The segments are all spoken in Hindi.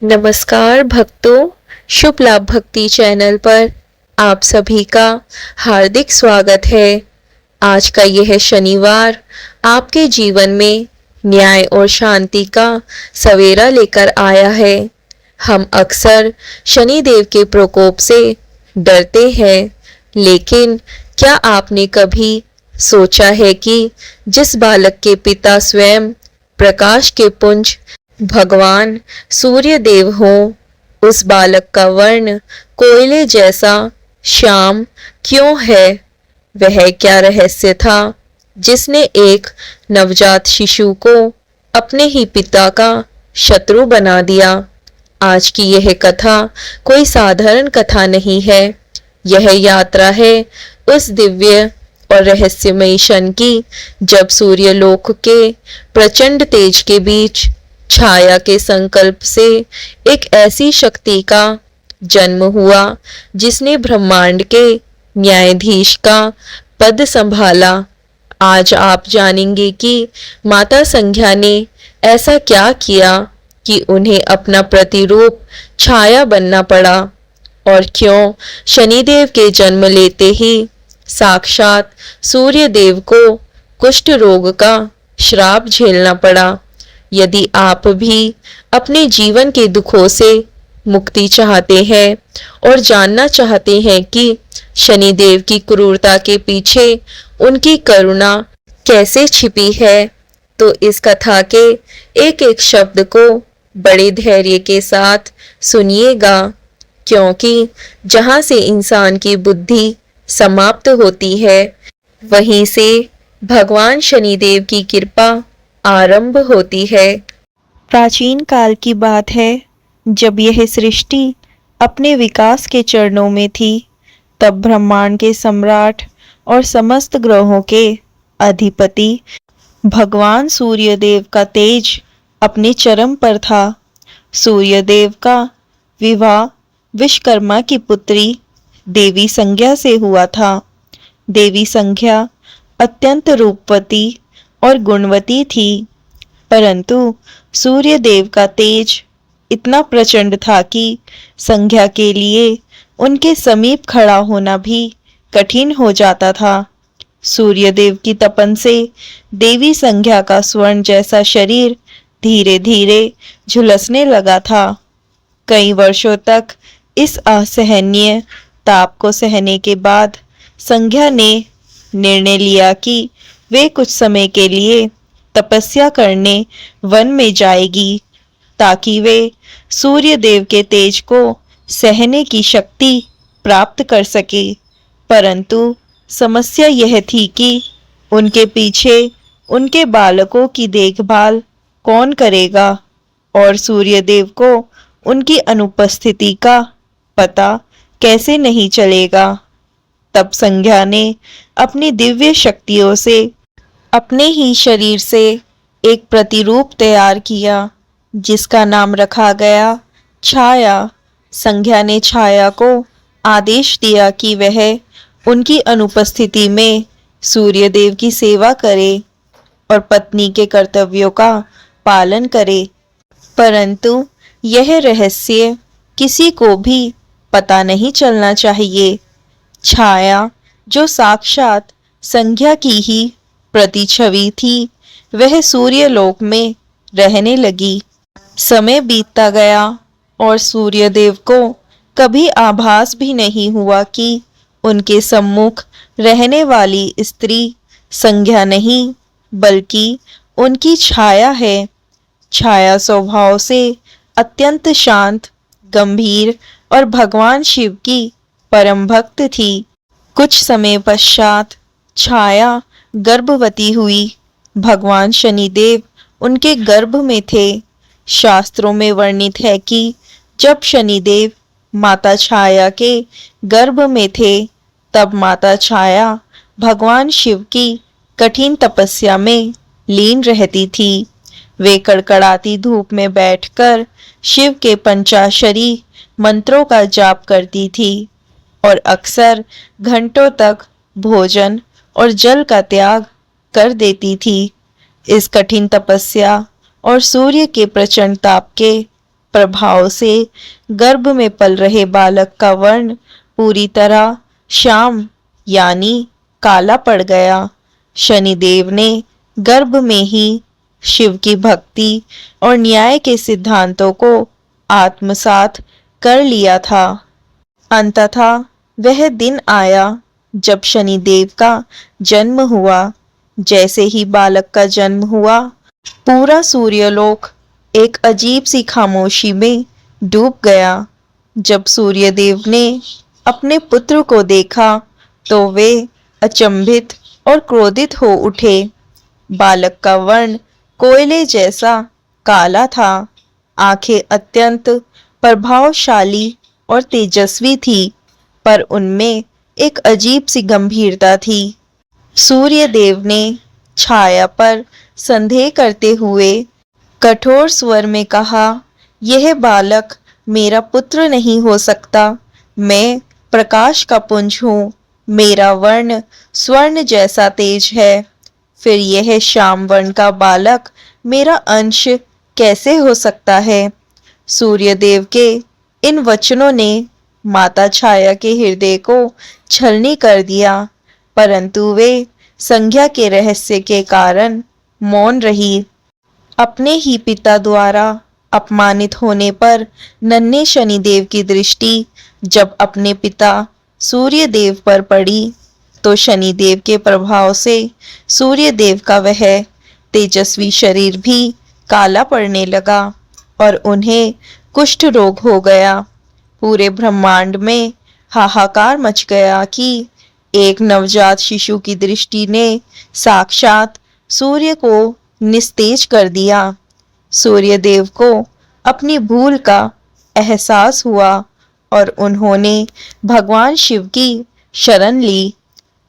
नमस्कार भक्तों, शुभ लाभ भक्ति चैनल पर आप सभी का हार्दिक स्वागत है। आज का यह शनिवार आपके जीवन में न्याय और शांति का सवेरा लेकर आया है। हम अक्सर शनिदेव के प्रकोप से डरते हैं, लेकिन क्या आपने कभी सोचा है कि जिस बालक के पिता स्वयं प्रकाश के पुंज भगवान सूर्य देव हों, उस बालक का वर्ण कोयले जैसा श्याम क्यों है? वह क्या रहस्य था जिसने एक नवजात शिशु को अपने ही पिता का शत्रु बना दिया? आज की यह कथा कोई साधारण कथा नहीं है। यह यात्रा है उस दिव्य और रहस्यमयी क्षण की जब सूर्यलोक के प्रचंड तेज के बीच छाया के संकल्प से एक ऐसी शक्ति का जन्म हुआ जिसने ब्रह्मांड के न्यायाधीश का पद संभाला। आज आप जानेंगे कि माता संध्या ने ऐसा क्या किया कि उन्हें अपना प्रतिरूप छाया बनना पड़ा, और क्यों शनिदेव के जन्म लेते ही साक्षात सूर्य देव को कुष्ठ रोग का श्राप झेलना पड़ा। यदि आप भी अपने जीवन के दुखों से मुक्ति चाहते हैं और जानना चाहते हैं कि शनिदेव की क्रूरता के पीछे उनकी करुणा कैसे छिपी है, तो इस कथा के एक एक शब्द को बड़े धैर्य के साथ सुनिएगा, क्योंकि जहां से इंसान की बुद्धि समाप्त होती है, वहीं से भगवान शनिदेव की कृपा आरंभ होती है। प्राचीन काल की बात है, जब यह सृष्टि अपने विकास के चरणों में थी, तब ब्रह्मांड के सम्राट और समस्त ग्रहों के अधिपति भगवान सूर्यदेव का तेज अपने चरम पर था। सूर्यदेव का विवाह विश्वकर्मा की पुत्री देवी संज्ञा से हुआ था। देवी संज्ञा अत्यंत रूपवती और गुणवती थी, परंतु सूर्यदेव का तेज इतना प्रचंड था कि संध्या के लिए उनके समीप खड़ा होना भी कठिन हो जाता था। सूर्यदेव की तपन से देवी संध्या का स्वर्ण जैसा शरीर धीरे धीरे झुलसने लगा था। कई वर्षों तक इस असहनीय ताप को सहने के बाद संध्या ने निर्णय लिया कि वे कुछ समय के लिए तपस्या करने वन में जाएगी, ताकि वे सूर्य देव के तेज को सहने की शक्ति प्राप्त कर सके। परंतु समस्या यह थी कि उनके पीछे उनके बालकों की देखभाल कौन करेगा, और सूर्यदेव को उनकी अनुपस्थिति का पता कैसे नहीं चलेगा। तब संध्या ने अपनी दिव्य शक्तियों से अपने ही शरीर से एक प्रतिरूप तैयार किया, जिसका नाम रखा गया छाया। संध्या ने छाया को आदेश दिया कि वह उनकी अनुपस्थिति में सूर्यदेव की सेवा करे और पत्नी के कर्तव्यों का पालन करे। परंतु यह रहस्य किसी को भी पता नहीं चलना चाहिए। छाया, जो साक्षात संध्या की ही प्रतिछवि थी, वह सूर्यलोक में रहने लगी। समय बीतता गया और सूर्यदेव को कभी आभास भी नहीं हुआ कि उनके सम्मुख रहने वाली स्त्री संध्या नहीं, बल्कि उनकी छाया है। छाया स्वभाव से अत्यंत शांत, गंभीर और भगवान शिव की परम भक्त थी। कुछ समय पश्चात छाया गर्भवती हुई। भगवान शनिदेव उनके गर्भ में थे। शास्त्रों में वर्णित है कि जब शनिदेव माता छाया के गर्भ में थे, तब माता छाया भगवान शिव की कठिन तपस्या में लीन रहती थी। वे कड़कड़ाती धूप में बैठकर शिव के पंचाक्षरी मंत्रों का जाप करती थी और अक्सर घंटों तक भोजन और जल का त्याग कर देती थी। इस कठिन तपस्या और सूर्य के प्रचंड ताप के प्रभाव से गर्भ में पल रहे बालक का वर्ण पूरी तरह श्याम यानी काला पड़ गया। शनिदेव ने गर्भ में ही शिव की भक्ति और न्याय के सिद्धांतों को आत्मसात कर लिया था। अंततः वह दिन आया जब शनिदेव का जन्म हुआ। जैसे ही बालक का जन्म हुआ, पूरा सूर्यलोक एक अजीब सी खामोशी में डूब गया। जब सूर्यदेव ने अपने पुत्र को देखा तो वे अचंभित और क्रोधित हो उठे। बालक का वर्ण कोयले जैसा काला था, आंखें अत्यंत प्रभावशाली और तेजस्वी थी, पर उनमें एक अजीब सी गंभीरता थी। सूर्यदेव ने छाया पर संदेह करते हुए कठोर स्वर में कहा, यह बालक मेरा पुत्र नहीं हो सकता। मैं प्रकाश का पुंज हूँ, मेरा वर्ण स्वर्ण जैसा तेज है, फिर यह श्याम वर्ण का बालक मेरा अंश कैसे हो सकता है। सूर्यदेव के इन वचनों ने माता छाया के हृदय को छलनी कर दिया, परंतु वे संज्ञा के रहस्य के कारण मौन रही। अपने ही पिता द्वारा अपमानित होने पर नन्हे शनिदेव की दृष्टि जब अपने पिता सूर्यदेव पर पड़ी तो शनिदेव के प्रभाव से सूर्यदेव का वह तेजस्वी शरीर भी काला पड़ने लगा और उन्हें कुष्ठ रोग हो गया। पूरे ब्रह्मांड में हाहाकार मच गया कि एक नवजात शिशु की दृष्टि ने साक्षात सूर्य को निस्तेज कर दिया। सूर्यदेव को अपनी भूल का एहसास हुआ और उन्होंने भगवान शिव की शरण ली।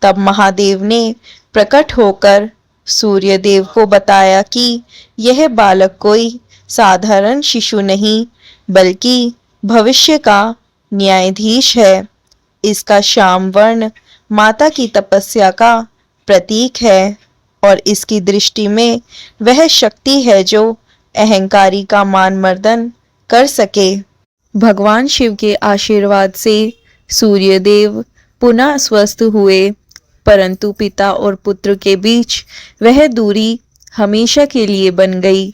तब महादेव ने प्रकट होकर सूर्यदेव को बताया कि यह बालक कोई साधारण शिशु नहीं बल्कि भविष्य का न्यायाधीश है। इसका श्याम वर्ण माता की तपस्या का प्रतीक है और इसकी दृष्टि में वह शक्ति है जो अहंकारी का मान मर्दन कर सके। भगवान शिव के आशीर्वाद से सूर्यदेव पुनः स्वस्थ हुए, परंतु पिता और पुत्र के बीच वह दूरी हमेशा के लिए बन गई।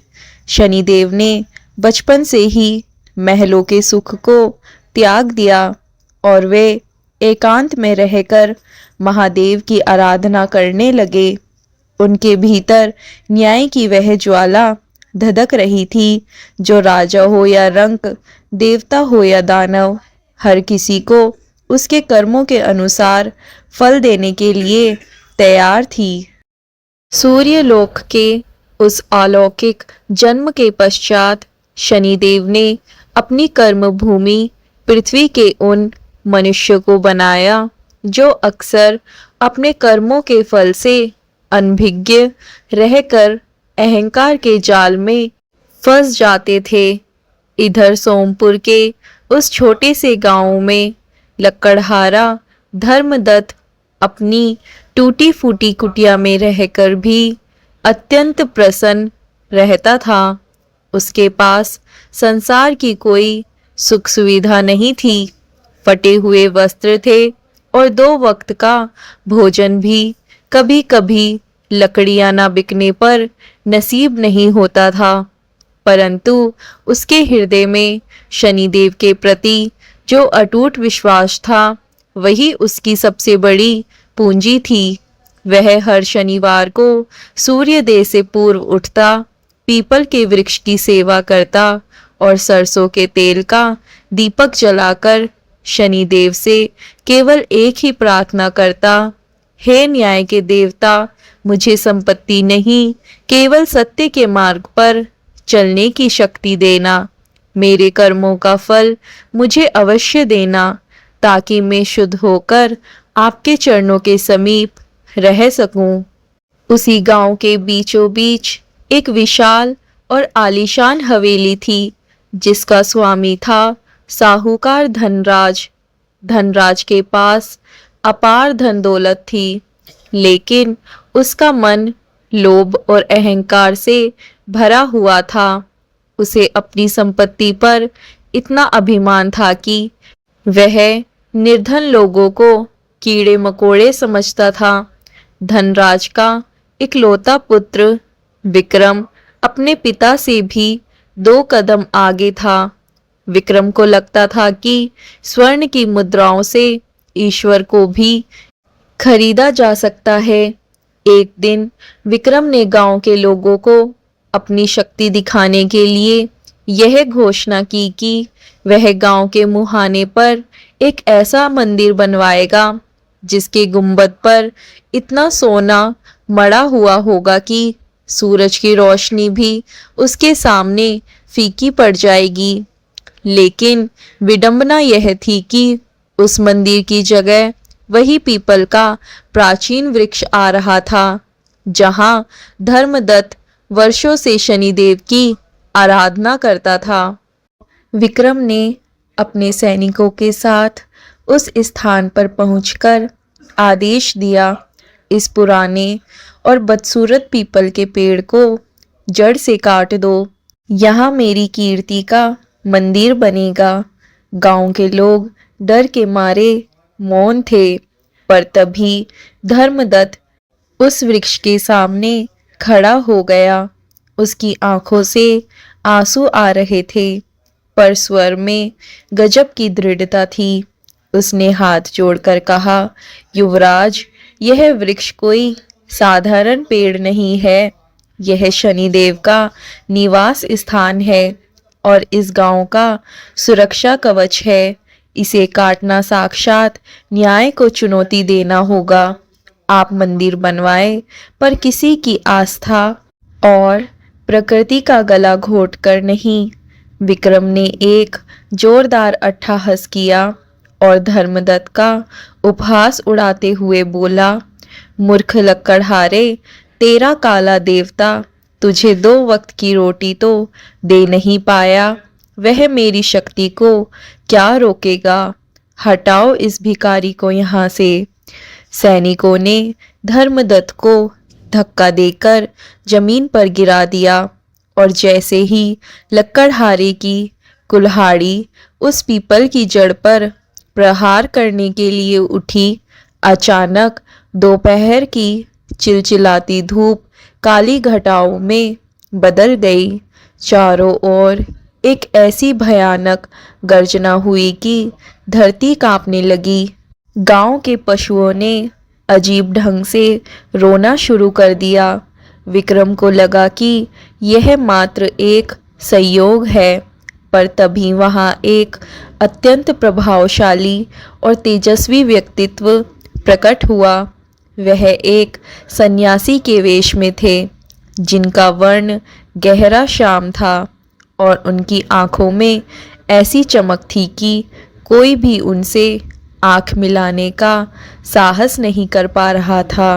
शनिदेव ने बचपन से ही महलों के सुख को त्याग दिया और वे एकांत में रहकर महादेव की आराधना करने लगे। उनके भीतर न्याय की वह ज्वाला धधक रही थी जो राजा हो या रंक, देवता हो या दानव, हर किसी को उसके कर्मों के अनुसार फल देने के लिए तैयार थी। सूर्यलोक के उस अलौकिक जन्म के पश्चात शनिदेव ने अपनी कर्म भूमि पृथ्वी के उन मनुष्य को बनाया जो अक्सर अपने कर्मों के फल से अनभिज्ञ रहकर अहंकार के जाल में फंस जाते थे। इधर सोमपुर के उस छोटे से गांव में लकड़हारा धर्मदत्त अपनी टूटी फूटी कुटिया में रहकर भी अत्यंत प्रसन्न रहता था। उसके पास संसार की कोई सुख सुविधा नहीं थी। फटे हुए वस्त्र थे और 2 वक्त का भोजन भी कभी कभी लकड़ियां ना बिकने पर नसीब नहीं होता था। परंतु उसके हृदय में शनिदेव के प्रति जो अटूट विश्वास था वही उसकी सबसे बड़ी पूंजी थी। वह हर शनिवार को सूर्योदय से पूर्व उठता, पीपल के वृक्ष की सेवा करता और सरसों के तेल का दीपक जलाकर शनिदेव से केवल एक ही प्रार्थना करता, हे न्याय के देवता, मुझे संपत्ति नहीं केवल सत्य के मार्ग पर चलने की शक्ति देना। मेरे कर्मों का फल मुझे अवश्य देना ताकि मैं शुद्ध होकर आपके चरणों के समीप रह सकूं। उसी गांव के बीचों बीच एक विशाल और आलीशान हवेली थी जिसका स्वामी था साहूकार धनराज। धनराज के पास अपार धन दौलत थी, लेकिन उसका मन लोभ और अहंकार से भरा हुआ था। उसे अपनी संपत्ति पर इतना अभिमान था कि वह निर्धन लोगों को कीड़े मकोड़े समझता था। धनराज का इकलौता पुत्र विक्रम अपने पिता से भी 2 कदम आगे था। विक्रम को लगता था कि स्वर्ण की मुद्राओं से ईश्वर को भी खरीदा जा सकता है। एक दिन विक्रम ने गांव के लोगों को अपनी शक्ति दिखाने के लिए यह घोषणा की कि वह गांव के मुहाने पर एक ऐसा मंदिर बनवाएगा जिसके गुंबद पर इतना सोना मड़ा हुआ होगा कि सूरज की रोशनी भी उसके सामने फीकी पड़ जाएगी। लेकिन विडंबना यह थी कि उस मंदिर की जगह वही पीपल का प्राचीन वृक्ष आ रहा था जहां धर्मदत्त वर्षों से शनिदेव की आराधना करता था। विक्रम ने अपने सैनिकों के साथ उस स्थान पर पहुंचकर आदेश दिया, इस पुराने और बदसूरत पीपल के पेड़ को जड़ से काट दो। यहाँ मेरी कीर्ति का मंदिर बनेगा। गांव के लोग डर के मारे मौन थे, पर तभी धर्मदत्त उस वृक्ष के सामने खड़ा हो गया। उसकी आंखों से आंसू आ रहे थे, पर स्वर में गजब की दृढ़ता थी। उसने हाथ जोड़कर कहा, युवराज, यह वृक्ष कोई साधारण पेड़ नहीं है, यह शनिदेव का निवास स्थान है और इस गांव का सुरक्षा कवच है। इसे काटना साक्षात न्याय को चुनौती देना होगा। आप मंदिर बनवाए, पर किसी की आस्था और प्रकृति का गला घोटकर नहीं। विक्रम ने एक जोरदार अट्टहास किया और धर्मदत्त का उपहास उड़ाते हुए बोला, मूर्ख लक्कड़हारे, तेरा काला देवता तुझे 2 वक्त की रोटी तो दे नहीं पाया, वह मेरी शक्ति को क्या रोकेगा? हटाओ इस भिखारी को यहाँ से। सैनिकों ने धर्मदत्त को धक्का देकर जमीन पर गिरा दिया और जैसे ही लक्कड़हारे की कुल्हाड़ी उस पीपल की जड़ पर प्रहार करने के लिए उठी, अचानक दोपहर की चिलचिलाती धूप काली घटाओं में बदल गई। चारों ओर एक ऐसी भयानक गर्जना हुई कि धरती कांपने लगी। गांव के पशुओं ने अजीब ढंग से रोना शुरू कर दिया। विक्रम को लगा कि यह मात्र एक संयोग है, पर तभी वहां एक अत्यंत प्रभावशाली और तेजस्वी व्यक्तित्व प्रकट हुआ। वह एक सन्यासी के वेश में थे, जिनका वर्ण गहरा श्याम था और उनकी आंखों में ऐसी चमक थी कि कोई भी उनसे आंख मिलाने का साहस नहीं कर पा रहा था।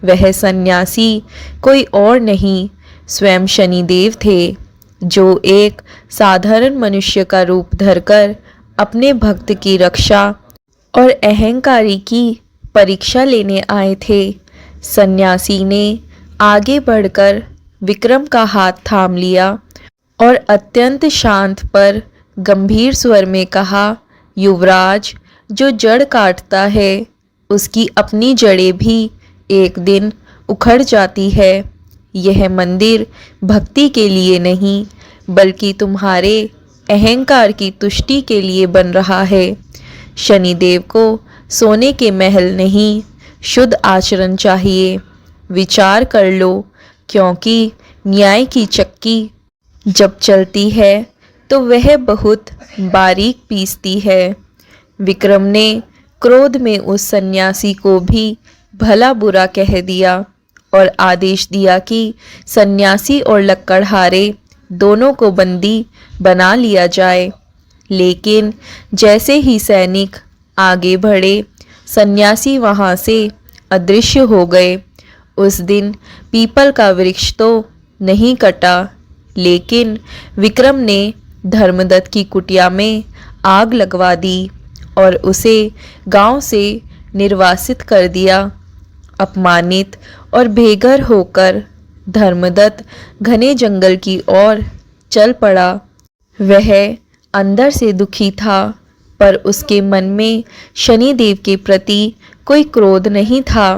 वह सन्यासी कोई और नहीं, स्वयं शनिदेव थे, जो एक साधारण मनुष्य का रूप धरकर अपने भक्त की रक्षा और अहंकारी की परीक्षा लेने आए थे। सन्यासी ने आगे बढ़कर विक्रम का हाथ थाम लिया और अत्यंत शांत पर गंभीर स्वर में कहा, युवराज, जो जड़ काटता है उसकी अपनी जड़ें भी एक दिन उखड़ जाती है। यह मंदिर भक्ति के लिए नहीं, बल्कि तुम्हारे अहंकार की तुष्टि के लिए बन रहा है। शनिदेव को सोने के महल नहीं, शुद्ध आचरण चाहिए। विचार कर लो, क्योंकि न्याय की चक्की जब चलती है तो वह बहुत बारीक पीसती है। विक्रम ने क्रोध में उस सन्यासी को भी भला बुरा कह दिया और आदेश दिया कि सन्यासी और लक्कड़हारे दोनों को बंदी बना लिया जाए। लेकिन जैसे ही सैनिक आगे बढ़े, सन्यासी वहां से अदृश्य हो गए। उस दिन पीपल का वृक्ष तो नहीं कटा, लेकिन विक्रम ने धर्मदत्त की कुटिया में आग लगवा दी और उसे गांव से निर्वासित कर दिया। अपमानित और बेघर होकर धर्मदत्त घने जंगल की ओर चल पड़ा। वह अंदर से दुखी था, पर उसके मन में शनिदेव के प्रति कोई क्रोध नहीं था।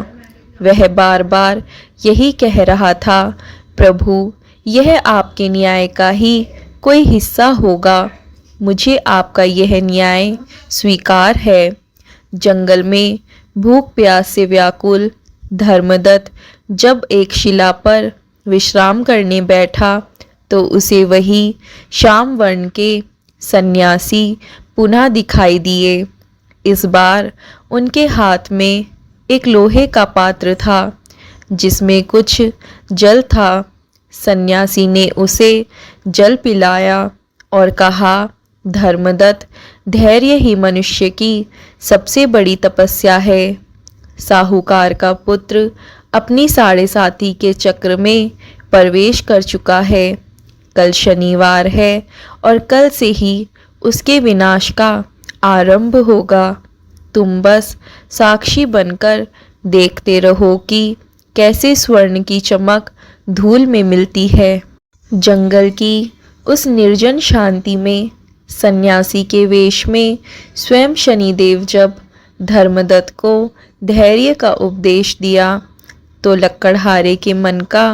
वह बार बार यही कह रहा था, प्रभु, यह आपके न्याय का ही कोई हिस्सा होगा। मुझे आपका यह न्याय स्वीकार है। जंगल में भूख प्यास से व्याकुल धर्मदत्त जब एक शिला पर विश्राम करने बैठा तो उसे वही श्याम वर्ण के सन्यासी पुनः दिखाई दिए। इस बार उनके हाथ में एक लोहे का पात्र था जिसमें कुछ जल था। सन्यासी ने उसे जल पिलाया और कहा, धर्मदत्त, धैर्य ही मनुष्य की सबसे बड़ी तपस्या है। साहूकार का पुत्र अपनी साढ़े साथी के चक्र में प्रवेश कर चुका है। कल शनिवार है और कल से ही उसके विनाश का आरंभ होगा। तुम बस साक्षी बनकर देखते रहो कि कैसे स्वर्ण की चमक धूल में मिलती है। जंगल की उस निर्जन शांति में सन्यासी के वेश में स्वयं शनिदेव जब धर्मदत्त को धैर्य का उपदेश दिया तो लक्कड़हारे के मन का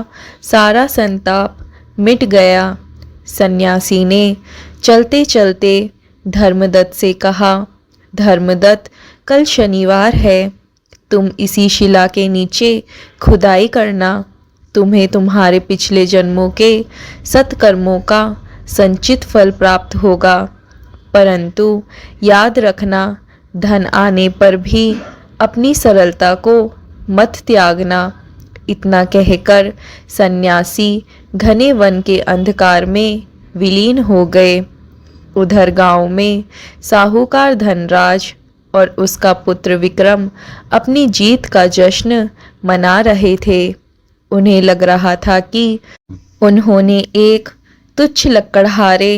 सारा संताप मिट गया। सन्यासी ने चलते चलते धर्मदत्त से कहा, धर्मदत्त, कल शनिवार है, तुम इसी शिला के नीचे खुदाई करना। तुम्हें तुम्हारे पिछले जन्मों के सत्कर्मों का संचित फल प्राप्त होगा। परंतु याद रखना, धन आने पर भी अपनी सरलता को मत त्यागना। इतना कहकर सन्यासी घने वन के अंधकार में विलीन हो गए। उधर गांव में साहूकार धनराज और उसका पुत्र विक्रम अपनी जीत का जश्न मना रहे थे। उन्हें लग रहा था कि उन्होंने एक तुच्छ लक्कड़हारे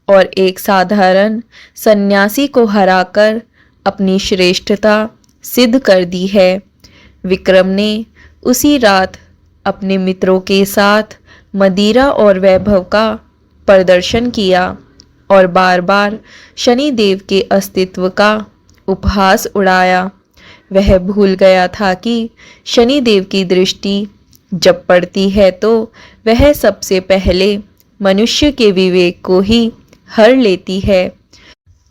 और एक साधारण सन्यासी को हराकर अपनी श्रेष्ठता सिद्ध कर दी है। विक्रम ने उसी रात अपने मित्रों के साथ मदिरा और वैभव का प्रदर्शन किया और बार बार शनिदेव के अस्तित्व का उपहास उड़ाया। वह भूल गया था कि शनिदेव की दृष्टि जब पड़ती है तो वह सबसे पहले मनुष्य के विवेक को ही हर लेती है।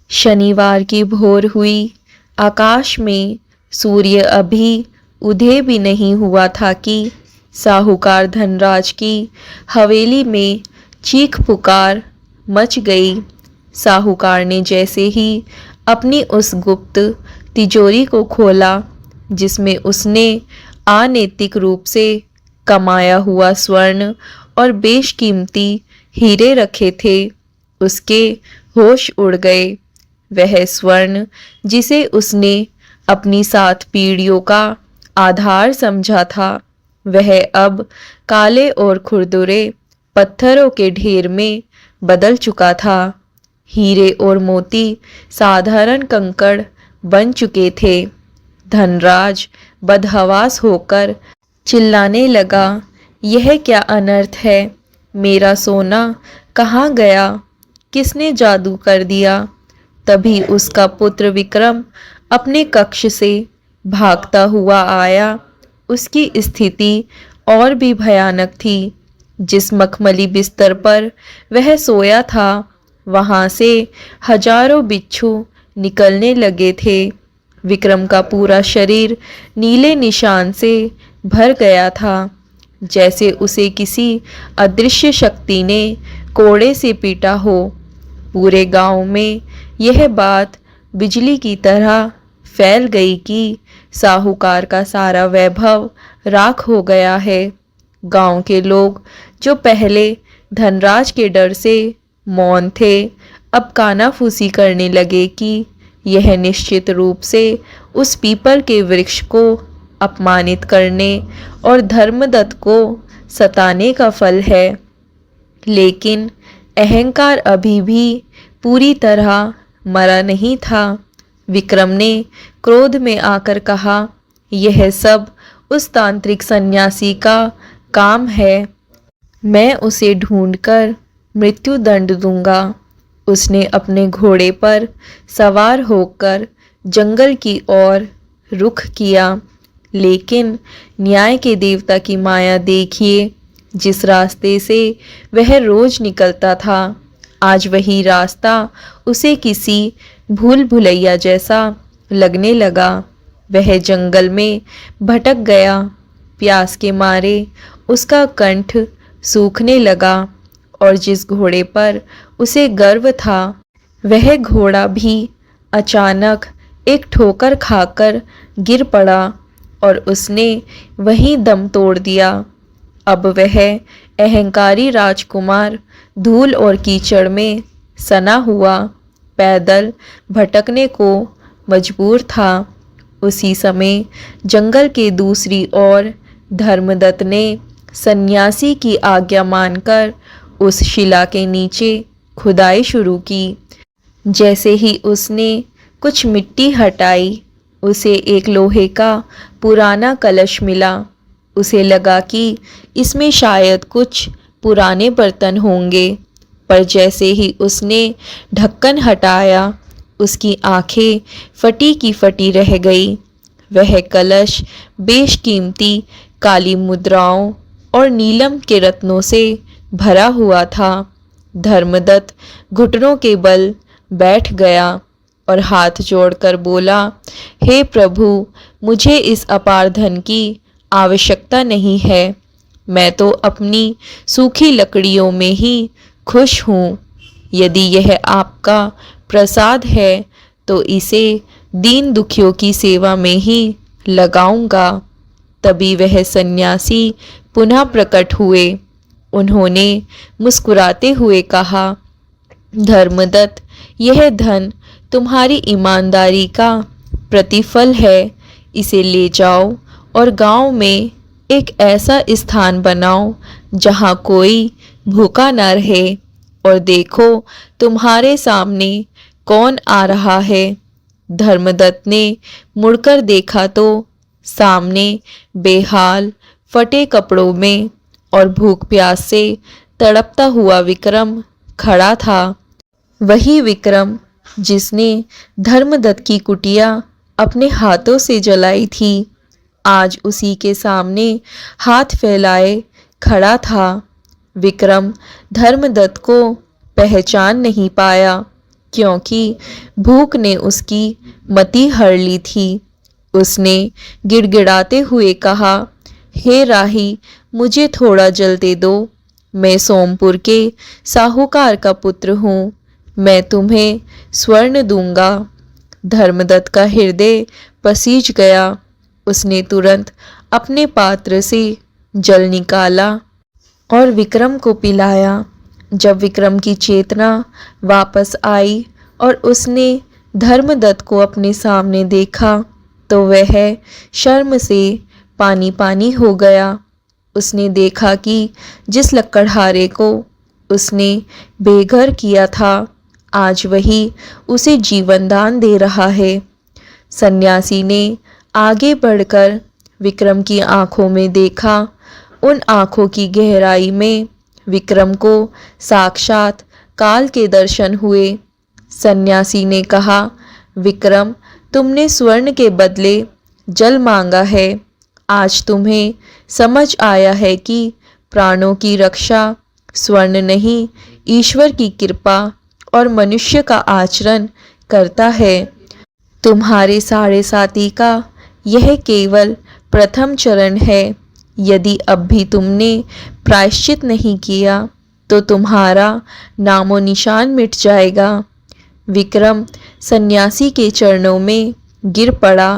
शनिवार की भोर हुई। आकाश में सूर्य अभी उदय भी नहीं हुआ था कि साहूकार धनराज की हवेली में चीख पुकार मच गई। साहूकार ने जैसे ही अपनी उस गुप्त तिजोरी को खोला जिसमें उसने अनैतिक रूप से कमाया हुआ स्वर्ण और बेशकीमती हीरे रखे थे, उसके होश उड़ गए। वह स्वर्ण जिसे उसने अपनी 7 पीढ़ियों का आधार समझा था, वह अब काले और खुरदुरे पत्थरों के ढेर में बदल चुका था। हीरे और मोती साधारण कंकड़ बन चुके थे। धनराज बदहवास होकर चिल्लाने लगा, यह क्या अनर्थ है? मेरा सोना कहाँ गया? किसने जादू कर दिया? तभी उसका पुत्र विक्रम अपने कक्ष से भागता हुआ आया। उसकी स्थिति और भी भयानक थी। जिस मखमली बिस्तर पर वह सोया था वहां से हजारों बिच्छू निकलने लगे थे। विक्रम का पूरा शरीर नीले निशान से भर गया था, जैसे उसे किसी अदृश्य शक्ति ने कोड़े से पीटा हो। पूरे गांव में यह बात बिजली की तरह फैल गई कि साहूकार का सारा वैभव राख हो गया है। गांव के लोग जो पहले धनराज के डर से मौन थे, अब कानाफूसी करने लगे कि यह निश्चित रूप से उस पीपल के वृक्ष को अपमानित करने और धर्मदत्त को सताने का फल है। लेकिन अहंकार अभी भी पूरी तरह मरा नहीं था। विक्रम ने क्रोध में आकर कहा, यह सब उस तांत्रिक सन्यासी का काम है। मैं उसे ढूंढकर मृत्यु दंड दूंगा। उसने अपने घोड़े पर सवार होकर जंगल की ओर रुख किया। लेकिन न्याय के देवता की माया देखिए, जिस रास्ते से वह रोज निकलता था, आज वही रास्ता उसे किसी भूल भुलैया जैसा लगने लगा। वह जंगल में भटक गया। प्यास के मारे उसका कंठ सूखने लगा और जिस घोड़े पर उसे गर्व था, वह घोड़ा भी अचानक एक ठोकर खाकर गिर पड़ा और उसने वहीं दम तोड़ दिया। अब वह अहंकारी राजकुमार धूल और कीचड़ में सना हुआ पैदल भटकने को मजबूर था। उसी समय जंगल के दूसरी ओर धर्मदत्त ने सन्यासी की आज्ञा मानकर उस शिला के नीचे खुदाई शुरू की। जैसे ही उसने कुछ मिट्टी हटाई, उसे एक लोहे का पुराना कलश मिला। उसे लगा कि इसमें शायद कुछ पुराने बर्तन होंगे, पर जैसे ही उसने ढक्कन हटाया, उसकी आंखें फटी की फटी रह गई। वह कलश बेशकीमती काली मुद्राओं और नीलम के रत्नों से भरा हुआ था। धर्मदत्त घुटनों के बल बैठ गया और हाथ जोड़कर बोला, हे प्रभु, मुझे इस अपार धन की आवश्यकता नहीं है। मैं तो अपनी सूखी लकड़ियों में ही खुश हूँ। यदि यह आपका प्रसाद है तो इसे दीन दुखियों की सेवा में ही लगाऊंगा। तभी वह सन्यासी पुनः प्रकट हुए। उन्होंने मुस्कुराते हुए कहा, धर्मदत्त, यह धन तुम्हारी ईमानदारी का प्रतिफल है। इसे ले जाओ और गांव में एक ऐसा स्थान बनाओ जहां कोई भूखा न रहे। और देखो, तुम्हारे सामने कौन आ रहा है। धर्मदत्त ने मुड़कर देखा तो सामने बेहाल फटे कपड़ों में और भूख प्यास से तड़पता हुआ विक्रम खड़ा था। वही विक्रम जिसने धर्मदत्त की कुटिया अपने हाथों से जलाई थी, आज उसी के सामने हाथ फैलाए खड़ा था। विक्रम धर्मदत्त को पहचान नहीं पाया, क्योंकि भूख ने उसकी मति हर ली थी। उसने गिड़गिड़ाते हुए कहा, हे राही, मुझे थोड़ा जल दे दो। मैं सोमपुर के साहूकार का पुत्र हूँ। मैं तुम्हें स्वर्ण दूंगा। धर्मदत्त का हृदय पसीज गया। उसने तुरंत अपने पात्र से जल निकाला और विक्रम को पिलाया। जब विक्रम की चेतना वापस आई और उसने धर्मदत्त को अपने सामने देखा, तो वह शर्म से पानी पानी हो गया। उसने देखा कि जिस लकड़हारे को उसने बेघर किया था, आज वही उसे जीवन दान दे रहा है। सन्यासी ने आगे बढ़कर विक्रम की आंखों में देखा। उन आंखों की गहराई में विक्रम को साक्षात काल के दर्शन हुए। सन्यासी ने कहा, विक्रम, तुमने स्वर्ण के बदले जल मांगा है। आज तुम्हें समझ आया है कि प्राणों की रक्षा स्वर्ण नहीं, ईश्वर की कृपा और मनुष्य का आचरण करता है। तुम्हारे साढ़े साती का यह केवल प्रथम चरण है। यदि अब भी तुमने प्रायश्चित नहीं किया तो तुम्हारा नामो निशान मिट जाएगा। विक्रम सन्यासी के चरणों में गिर पड़ा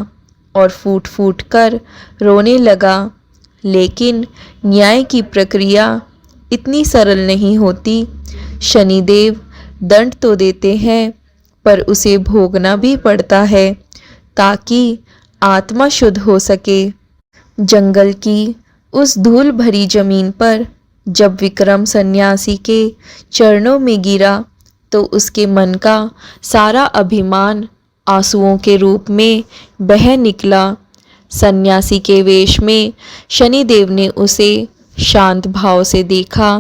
और फूट फूट कर रोने लगा। लेकिन न्याय की प्रक्रिया इतनी सरल नहीं होती। शनिदेव दंड तो देते हैं, पर उसे भोगना भी पड़ता है ताकि आत्मा शुद्ध हो सके। जंगल की उस धूल भरी जमीन पर जब विक्रम सन्यासी के चरणों में गिरा, तो उसके मन का सारा अभिमान आंसुओं के रूप में बह निकला। सन्यासी के वेश में शनिदेव ने उसे शांत भाव से देखा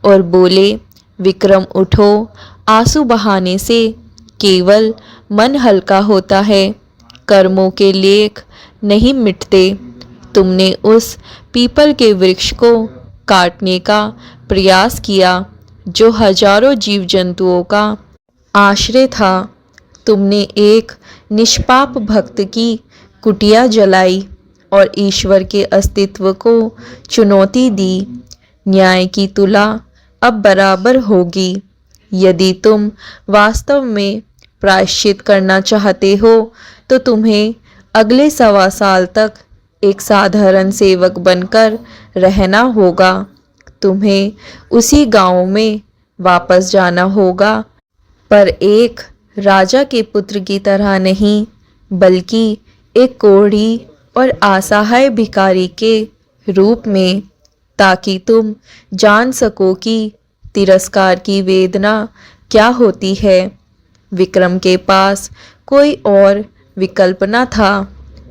और बोले, विक्रम उठो, आंसू बहाने से केवल मन हल्का होता है, कर्मों के लेख नहीं मिटते। तुमने उस पीपल के वृक्ष को काटने का प्रयास किया जो हजारों जीव जंतुओं का आश्रय था। तुमने एक निष्पाप भक्त की कुटिया जलाई और ईश्वर के अस्तित्व को चुनौती दी। न्याय की तुला अब बराबर होगी। यदि तुम वास्तव में प्रायश्चित करना चाहते हो तो तुम्हें अगले 1.25 साल तक एक साधारण सेवक बनकर रहना होगा। तुम्हें उसी गांव में वापस जाना होगा, पर एक राजा के पुत्र की तरह नहीं, बल्कि एक कोढ़ी और असहाय भिखारी के रूप में, ताकि तुम जान सको कि तिरस्कार की वेदना क्या होती है। विक्रम के पास कोई और विकल्प न था।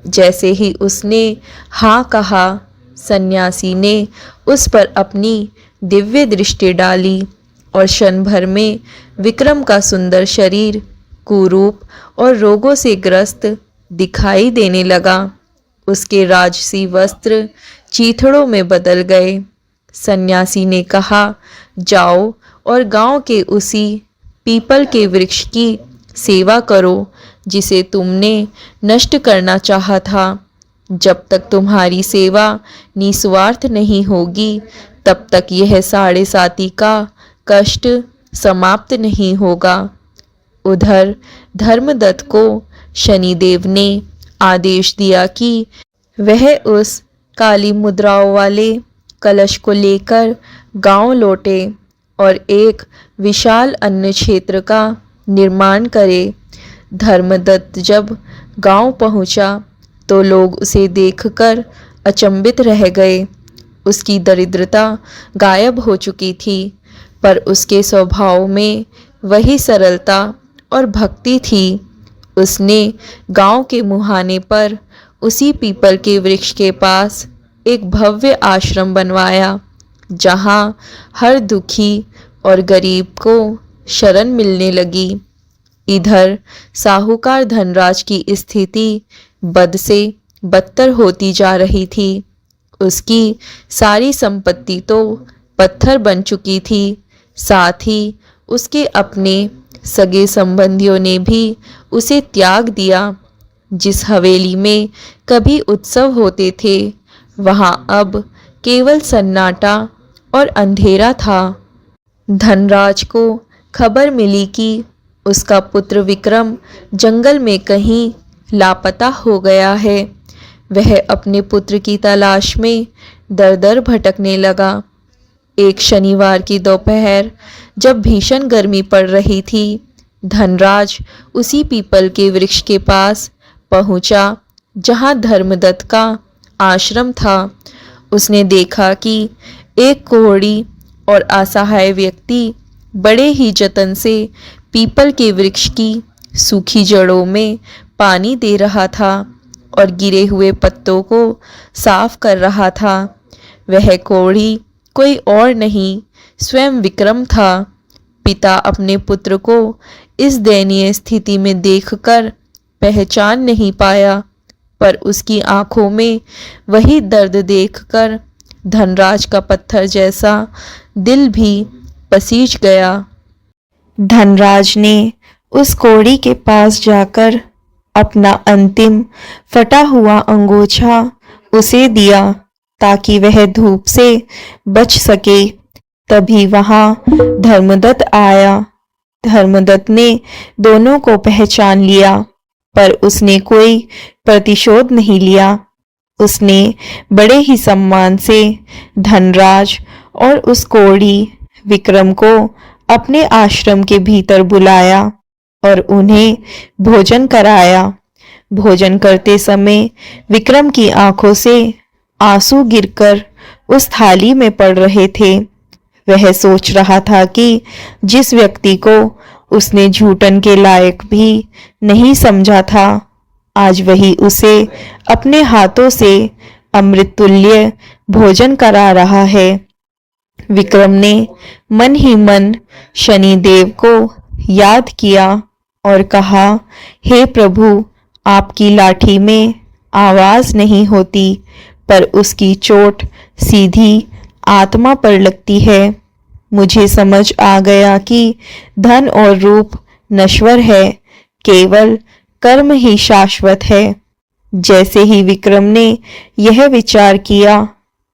जैसे ही उसने हाँ कहा, सन्यासी ने उस पर अपनी दिव्य दृष्टि डाली और क्षण भर में विक्रम का सुंदर शरीर कुरूप और रोगों से ग्रस्त दिखाई देने लगा। उसके राजसी वस्त्र चीथड़ों में बदल गए। सन्यासी ने कहा, जाओ और गांव के उसी पीपल के वृक्ष की सेवा करो जिसे तुमने नष्ट करना चाहा था। जब तक तुम्हारी सेवा निस्वार्थ नहीं होगी, तब तक यह 7.5 का कष्ट समाप्त नहीं होगा। उधर धर्मदत्त को शनिदेव ने आदेश दिया कि वह उस काली मुद्राओं वाले कलश को लेकर गांव लौटे और एक विशाल अन्न क्षेत्र का निर्माण करे। धर्मदत्त जब गांव पहुंचा तो लोग उसे देखकर अचंभित रह गए। उसकी दरिद्रता गायब हो चुकी थी, पर उसके स्वभाव में वही सरलता और भक्ति थी। उसने गांव के मुहाने पर उसी पीपल के वृक्ष के पास एक भव्य आश्रम बनवाया, जहां हर दुखी और गरीब को शरण मिलने लगी। इधर साहूकार धनराज की स्थिति बद से बदतर होती जा रही थी। उसकी सारी संपत्ति तो पत्थर बन चुकी थी। साथ ही उसके अपने सगे संबंधियों ने भी उसे त्याग दिया। जिस हवेली में कभी उत्सव होते थे, वहां अब केवल सन्नाटा और अंधेरा था। धनराज को खबर मिली कि उसका पुत्र विक्रम जंगल में कहीं लापता हो गया है। वह अपने पुत्र की तलाश में दर दर भटकने लगा। एक शनिवार की दोपहर जब भीषण गर्मी पड़ रही थी, धनराज उसी पीपल के वृक्ष के पास पहुंचा जहां धर्मदत्त का आश्रम था। उसने देखा कि एक कोढ़ी और असहाय व्यक्ति बड़े ही जतन से पीपल के वृक्ष की सूखी जड़ों में पानी दे रहा था और गिरे हुए पत्तों को साफ कर रहा था। वह कोढ़ी कोई और नहीं, स्वयं विक्रम था। पिता अपने पुत्र को इस दयनीय स्थिति में देखकर पहचान नहीं पाया, पर उसकी आंखों में वही दर्द देखकर धनराज का पत्थर जैसा दिल भी पसीज गया। धनराज ने उस कोढ़ी के पास जाकर अपना अंतिम फटा हुआ अंगोछा उसे दिया ताकि वह धूप से बच सके। तभी वहां धर्मदत्त आया। धर्मदत्त ने दोनों को पहचान लिया, पर उसने कोई प्रतिशोध नहीं लिया। उसने बड़े ही सम्मान से धनराज और उस कोढ़ी विक्रम को अपने आश्रम के भीतर बुलाया और उन्हें भोजन कराया। भोजन करते समय विक्रम की आंखों से आंसू गिरकर उस थाली में पड़ रहे थे। वह सोच रहा था कि जिस व्यक्ति को उसने झूठन के लायक भी नहीं समझा था, आज वही उसे अपने हाथों से अमृत तुल्य भोजन करा रहा है। विक्रम ने मन ही मन शनिदेव को याद किया और कहा, हे प्रभु, आपकी लाठी में आवाज नहीं होती, पर उसकी चोट सीधी आत्मा पर लगती है। मुझे समझ आ गया कि धन और रूप नश्वर है, केवल कर्म ही शाश्वत है। जैसे ही विक्रम ने यह विचार किया,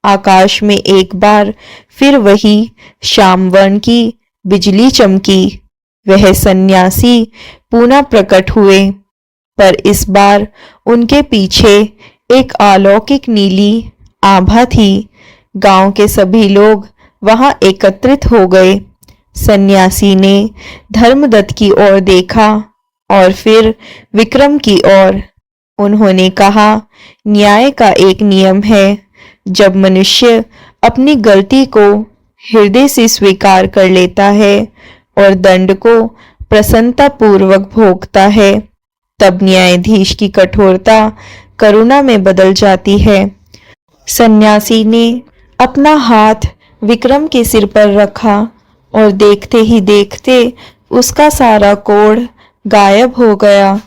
आकाश में एक बार फिर वही श्याम वर्ण की बिजली चमकी। वह सन्यासी पुनः प्रकट हुए, पर इस बार उनके पीछे एक अलौकिक नीली आभा थी। गांव के सभी लोग वहां एकत्रित हो गए। सन्यासी ने धर्मदत्त की ओर देखा और फिर विक्रम की ओर। उन्होंने कहा, न्याय का एक नियम है, जब मनुष्य अपनी गलती को हृदय से स्वीकार कर लेता है और दंड को प्रसन्नता पूर्वक भोगता है, तब न्यायाधीश की कठोरता करुणा में बदल जाती है। सन्यासी ने अपना हाथ विक्रम के सिर पर रखा और देखते ही देखते उसका सारा कोढ़ गायब हो गया।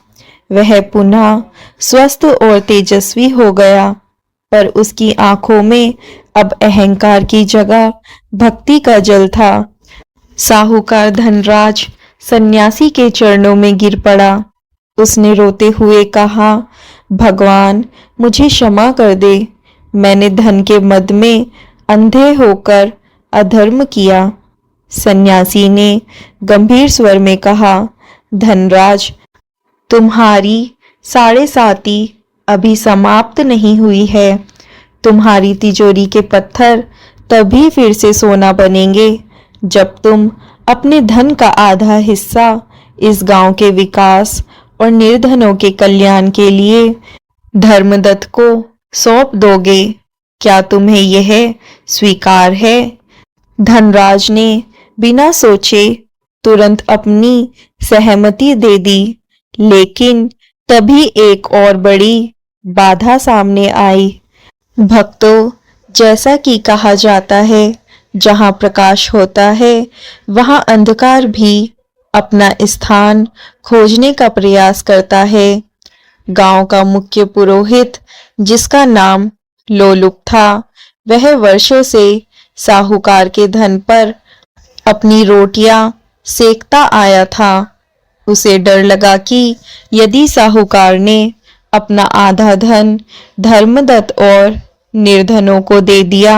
वह पुनः स्वस्थ और तेजस्वी हो गया, पर उसकी आंखों में अब अहंकार की जगह भक्ति का जल था। साहूकार धनराज सन्यासी के चरणों में गिर पड़ा। उसने रोते हुए कहा, भगवान, मुझे क्षमा कर दे। मैंने धन के मद में अंधे होकर अधर्म किया। सन्यासी ने गंभीर स्वर में कहा, धनराज, तुम्हारी 7.5 अभी समाप्त नहीं हुई है। तुम्हारी तिजोरी के पत्थर तभी फिर से सोना बनेंगे जब तुम अपने धन का आधा हिस्सा इस गांव के विकास और निर्धनों के कल्याण के लिए धर्मदत्त को सौंप दोगे। क्या तुम्हें यह स्वीकार है? धनराज ने बिना सोचे तुरंत अपनी सहमति दे दी, लेकिन तभी एक और बड़ी बाधा सामने आई। भक्तों, जैसा कि कहा जाता है, जहां प्रकाश होता है वहां अंधकार भी अपना स्थान खोजने का प्रयास करता है। गांव का मुख्य पुरोहित, जिसका नाम लोलुप था, वह वर्षों से साहूकार के धन पर अपनी रोटियां सेकता आया था। उसे डर लगा कि यदि साहूकार ने अपना आधा धन धर्मदत्त और निर्धनों को दे दिया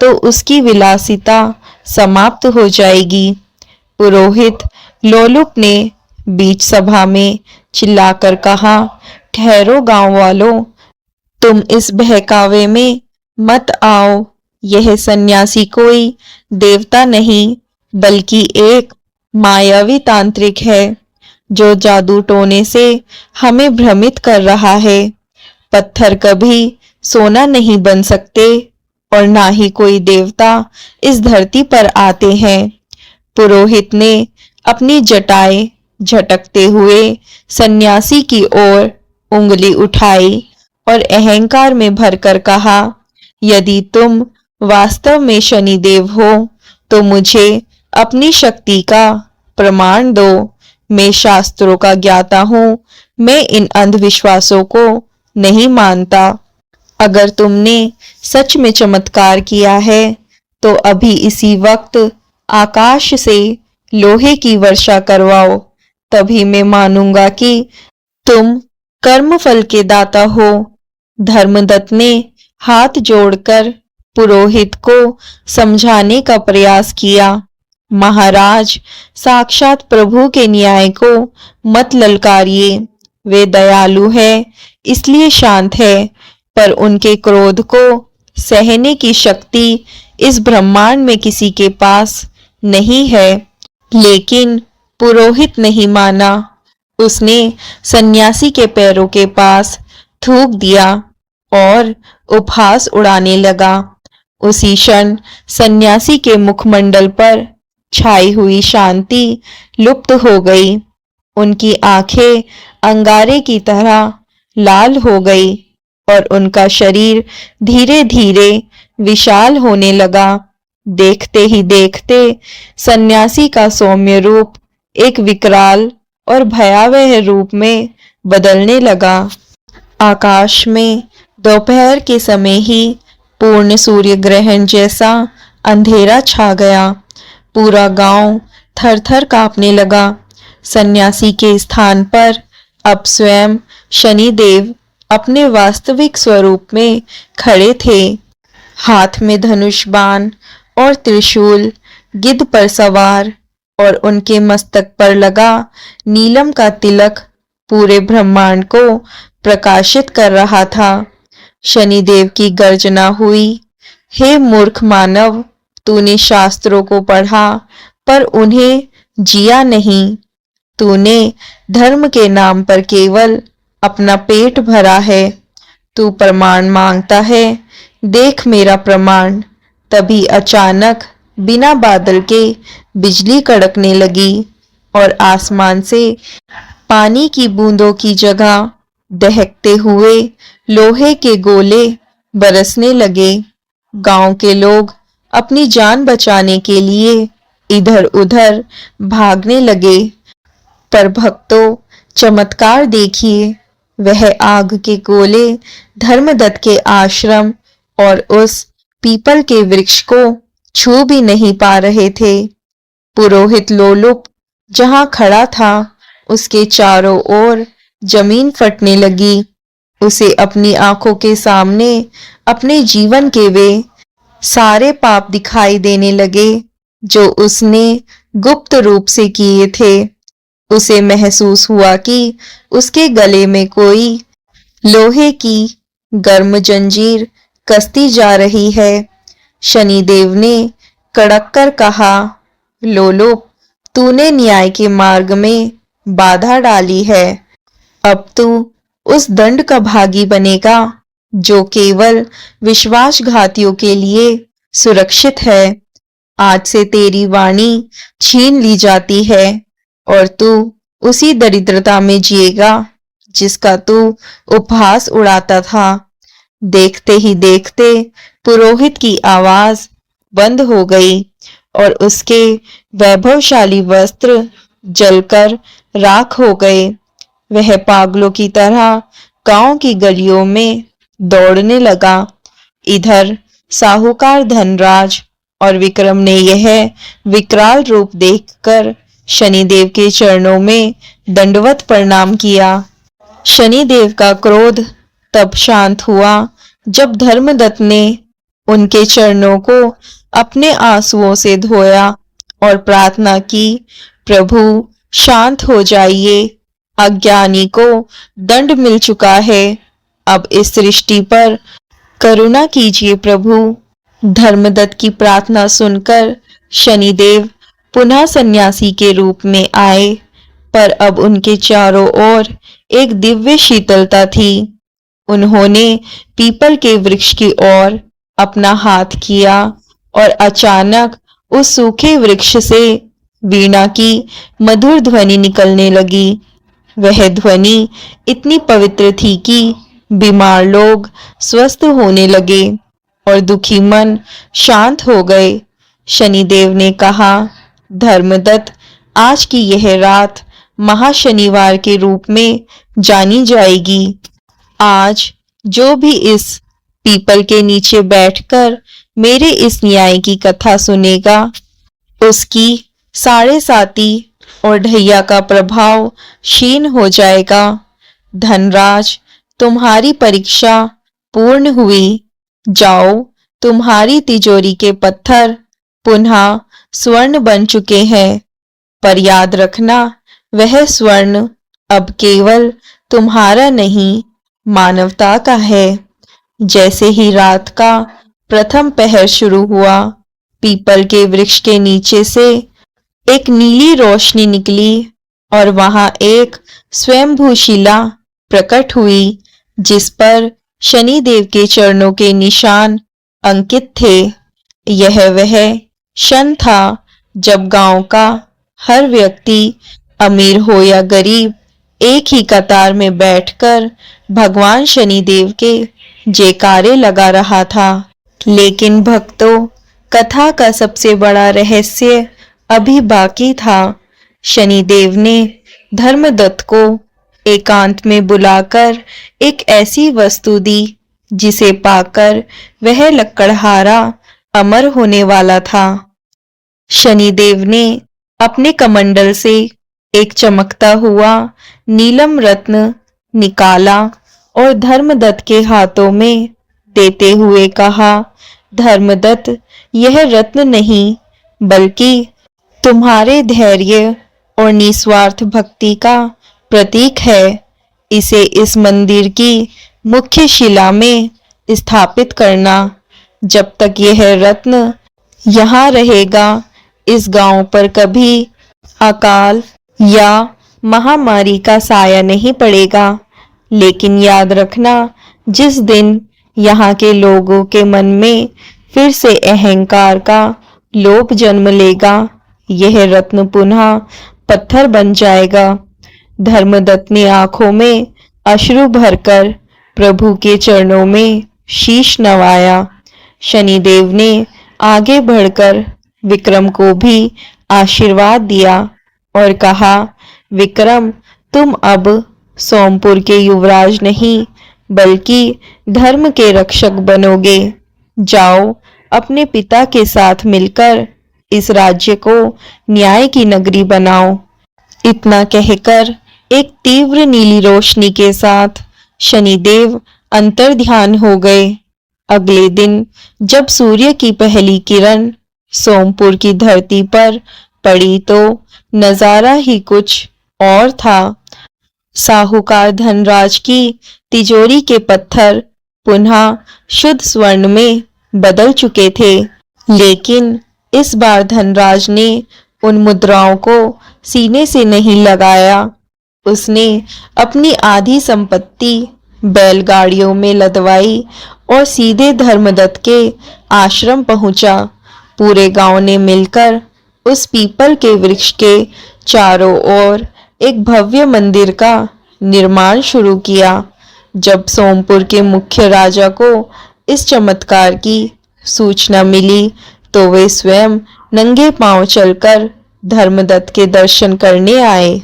तो उसकी विलासिता समाप्त हो जाएगी। पुरोहित लोलुप ने बीच सभा में चिल्लाकर कहा, ठहरो गांव वालों, तुम इस बहकावे में मत आओ। यह सन्यासी कोई देवता नहीं, बल्कि एक मायावी तांत्रिक है, जो जादू टोने से हमें भ्रमित कर रहा है। पत्थर कभी सोना नहीं बन सकते और ना ही कोई देवता इस धरती पर आते हैं। पुरोहित ने अपनी जटाएं झटकते हुए सन्यासी की ओर उंगली उठाई और अहंकार में भरकर कहा, यदि तुम वास्तव में शनिदेव हो तो मुझे अपनी शक्ति का प्रमाण दो। मैं शास्त्रों का ज्ञाता हूं, मैं इन अंधविश्वासों को नहीं मानता। अगर तुमने सच में चमत्कार किया है तो अभी इसी वक्त आकाश से लोहे की वर्षा करवाओ, तभी मैं मानूंगा कि तुम कर्मफल के दाता हो। धर्मदत्त ने हाथ जोड़कर पुरोहित को समझाने का प्रयास किया। महाराज, साक्षात प्रभु के न्याय को मत ललकारिए। वे दयालु है इसलिए शांत है, पर उनके क्रोध को सहने की शक्ति इस ब्रह्मांड में किसी के पास नहीं है। लेकिन पुरोहित नहीं माना। उसने सन्यासी के पैरों के पास थूक दिया और उपहास उड़ाने लगा। उसी क्षण सन्यासी के मुखमंडल पर छाई हुई शांति लुप्त हो गई। उनकी आंखें अंगारे की तरह लाल हो गई और उनका शरीर धीरे धीरे विशाल होने लगा। देखते ही देखते सन्यासी का सौम्य रूप एक विकराल और भयावह रूप में बदलने लगा। आकाश में दोपहर के समय ही पूर्ण सूर्य ग्रहण जैसा अंधेरा छा गया। पूरा गांव थर-थर कांपने लगा। सन्यासी के स्थान पर अब स्वयं शनिदेव अपने वास्तविक स्वरूप में खड़े थे। हाथ में धनुष बाण और त्रिशूल, गिद्ध पर सवार, और उनके मस्तक पर लगा नीलम का तिलक पूरे ब्रह्मांड को प्रकाशित कर रहा था। शनिदेव की गर्जना हुई, हे मूर्ख मानव, तूने शास्त्रों को पढ़ा पर उन्हें जिया नहीं। तूने धर्म के नाम पर केवल अपना पेट भरा है। तू प्रमाण मांगता है, देख मेरा प्रमाण। तभी अचानक बिना बादल के बिजली कड़कने लगी और आसमान से पानी की बूंदों की जगह दहकते हुए लोहे के गोले बरसने लगे। गांव के लोग अपनी जान बचाने के लिए इधर-उधर भागने लगे। पर भक्तों, चमत्कार देखिए, वह आग के गोले धर्मदत्त के आश्रम और उस पीपल के वृक्ष को छू भी नहीं पा रहे थे। पुरोहित लोलुप जहां खड़ा था, उसके चारों ओर जमीन फटने लगी। उसे अपनी आंखों के सामने अपने जीवन के वे सारे पाप दिखाई देने लगे जो उसने गुप्त रूप से किए थे। उसे महसूस हुआ कि उसके गले में कोई लोहे की गर्म जंजीर कसती जा रही है। शनिदेव ने कड़क कर कहा, लोलुप, तूने न्याय के मार्ग में बाधा डाली है। अब तू उस दंड का भागी बनेगा जो केवल विश्वासघातियों के लिए सुरक्षित है। आज से तेरी वाणी छीन ली जाती है और तू उसी दरिद्रता में जिएगा जिसका तू उपहास उड़ाता था। देखते ही देखते पुरोहित की आवाज बंद हो गई और उसके वैभवशाली वस्त्र जलकर राख हो गए। वह पागलों की तरह गांव की गलियों में दौड़ने लगा। इधर साहूकार धनराज और विक्रम ने यह विकराल रूप देखकर शनिदेव के चरणों में दंडवत प्रणाम किया। शनिदेव का क्रोध तब शांत हुआ जब धर्मदत्त ने उनके चरणों को अपने आंसुओं से धोया और प्रार्थना की, प्रभु शांत हो जाइए, अज्ञानी को दंड मिल चुका है, अब इस सृष्टि पर करुणा कीजिए प्रभु। धर्मदत्त की प्रार्थना सुनकर शनिदेव पुनः सन्यासी के रूप में आए, पर अब उनके चारों ओर एक दिव्य शीतलता थी। उन्होंने पीपल के वृक्ष की ओर अपना हाथ किया और अचानक उस सूखे वृक्ष से वीणा की मधुर ध्वनि निकलने लगी। वह ध्वनि इतनी पवित्र थी कि बीमार लोग स्वस्थ होने लगे और दुखी मन शांत हो गए। शनिदेव ने कहा, धर्मदत्त, आज की यह रात महाशनिवार के रूप में जानी जाएगी। आज जो भी इस पीपल के नीचे बैठकर मेरे इस न्याय की कथा सुनेगा, उसकी साढ़े साती और ढैया का प्रभाव क्षीण हो जाएगा। धनराज, तुम्हारी परीक्षा पूर्ण हुई। जाओ, तुम्हारी तिजोरी के पत्थर पुनः स्वर्ण बन चुके हैं। पर याद रखना, वह स्वर्ण अब केवल तुम्हारा नहीं, मानवता का है। जैसे ही रात का प्रथम पहर शुरू हुआ, पीपल के वृक्ष के नीचे से एक नीली रोशनी निकली और वहां एक स्वयंभू शिला प्रकट हुई जिस पर शनिदेव के चरणों के निशान अंकित थे। यह वह क्षण था जब गांव का हर व्यक्ति, अमीर हो या गरीब, एक ही कतार में बैठकर भगवान शनिदेव के जयकारे लगा रहा था। लेकिन भक्तों, कथा का सबसे बड़ा रहस्य अभी बाकी था। शनिदेव ने धर्मदत्त को एकांत में बुलाकर एक ऐसी वस्तु दी जिसे पाकर वह लकड़हारा अमर होने वाला था। शनिदेव ने अपने कमंडल से एक चमकता हुआ नीलम रत्न निकाला और धर्मदत्त के हाथों में देते हुए कहा, धर्मदत्त, यह रत्न नहीं बल्कि तुम्हारे धैर्य और निस्वार्थ भक्ति का प्रतीक है। इसे इस मंदिर की मुख्य शिला में स्थापित करना। जब तक यह रत्न यहाँ रहेगा, इस गांव पर कभी अकाल या महामारी का साया नहीं पड़ेगा। लेकिन याद रखना, जिस दिन यहाँ के लोगों के मन में फिर से अहंकार का लोभ जन्म लेगा, यह रत्न पुनः पत्थर बन जाएगा। धर्मदत्त ने आंखों में अश्रु भरकर प्रभु के चरणों में शीश नवाया। शनिदेव ने आगे बढ़कर विक्रम को भी आशीर्वाद दिया और कहा, विक्रम, तुम अब सोमपुर के युवराज नहीं बल्कि धर्म के रक्षक बनोगे। जाओ, अपने पिता के साथ मिलकर इस राज्य को न्याय की नगरी बनाओ। इतना कहकर एक तीव्र नीली रोशनी के साथ शनिदेव अंतर्ध्यान हो गए। अगले दिन जब सूर्य की पहली किरण सोमपुर की धरती पर पड़ी तो नजारा ही कुछ और था। साहूकार धनराज की तिजोरी के पत्थर पुनः शुद्ध स्वर्ण में बदल चुके थे, लेकिन इस बार धनराज ने उन मुद्राओं को सीने से नहीं लगाया। उसने अपनी आधी संपत्ति बैलगाड़ियों में लदवाई और सीधे धर्मदत्त के आश्रम पहुंचा। पूरे गांव ने मिलकर उस पीपल के वृक्ष के चारों ओर एक भव्य मंदिर का निर्माण शुरू किया। जब सोमपुर के मुख्य राजा को इस चमत्कार की सूचना मिली तो वे स्वयं नंगे पांव चलकर धर्मदत्त के दर्शन करने आए।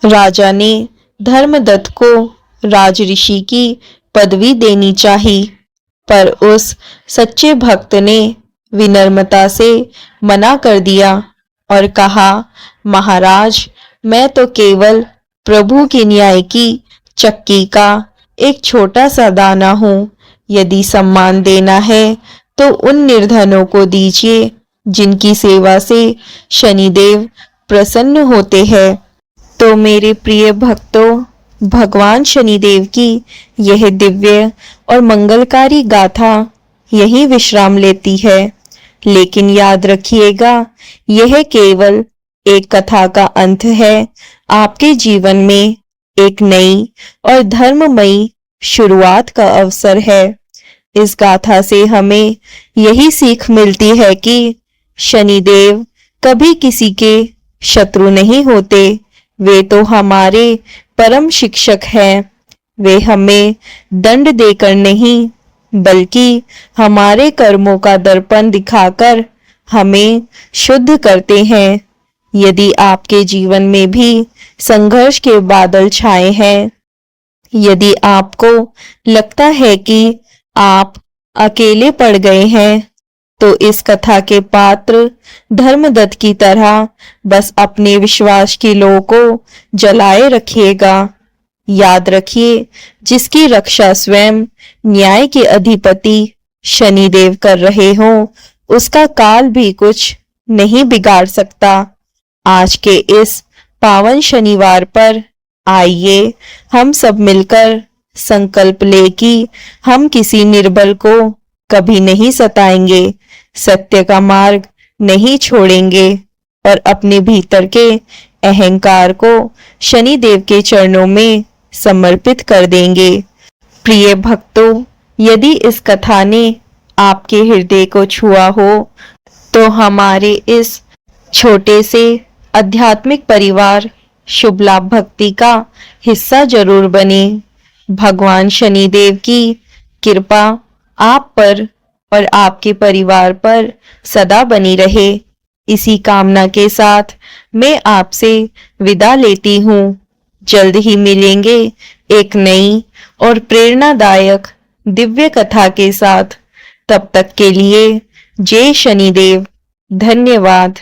राजा ने धर्मदत्त को राजऋषि की पदवी देनी चाहिए, पर उस सच्चे भक्त ने विनम्रता से मना कर दिया और कहा, महाराज, मैं तो केवल प्रभु की न्याय की चक्की का एक छोटा सा दाना हूँ। यदि सम्मान देना है तो उन निर्धनों को दीजिए जिनकी सेवा से शनिदेव प्रसन्न होते हैं। तो मेरे प्रिय भक्तों, भगवान शनिदेव की यह दिव्य और मंगलकारी गाथा यही विश्राम लेती है। लेकिन याद रखिएगा, यह केवल एक कथा का अंत है। आपके जीवन में एक नई और धर्ममयी शुरुआत का अवसर है। इस गाथा से हमें यही सीख मिलती है कि शनिदेव कभी किसी के शत्रु नहीं होते। वे तो हमारे परम शिक्षक हैं। वे हमें दंड देकर नहीं बल्कि हमारे कर्मों का दर्पण दिखाकर हमें शुद्ध करते हैं। यदि आपके जीवन में भी संघर्ष के बादल छाए हैं, यदि आपको लगता है कि आप अकेले पड़ गए हैं, तो इस कथा के पात्र धर्मदत्त की तरह बस अपने विश्वास की लौ को जलाए रखिएगा। याद रखिए, जिसकी रक्षा स्वयं न्याय के अधिपति शनिदेव कर रहे हों, उसका काल भी कुछ नहीं बिगाड़ सकता। आज के इस पावन शनिवार पर आइए हम सब मिलकर संकल्प ले कि हम किसी निर्बल को कभी नहीं सताएंगे, सत्य का मार्ग नहीं छोड़ेंगे और अपने भीतर के अहंकार को शनिदेव के चरणों में समर्पित कर देंगे। प्रिय भक्तों, यदि इस कथा ने आपके हृदय को छुआ हो तो हमारे इस छोटे से आध्यात्मिक परिवार शुभ लाभ भक्ति का हिस्सा जरूर बने। भगवान शनिदेव की कृपा आप पर और आपके परिवार पर सदा बनी रहे। इसी कामना के साथ मैं आपसे विदा लेती हूँ। जल्द ही मिलेंगे एक नई और प्रेरणादायक दिव्य कथा के साथ। तब तक के लिए जय शनिदेव। धन्यवाद।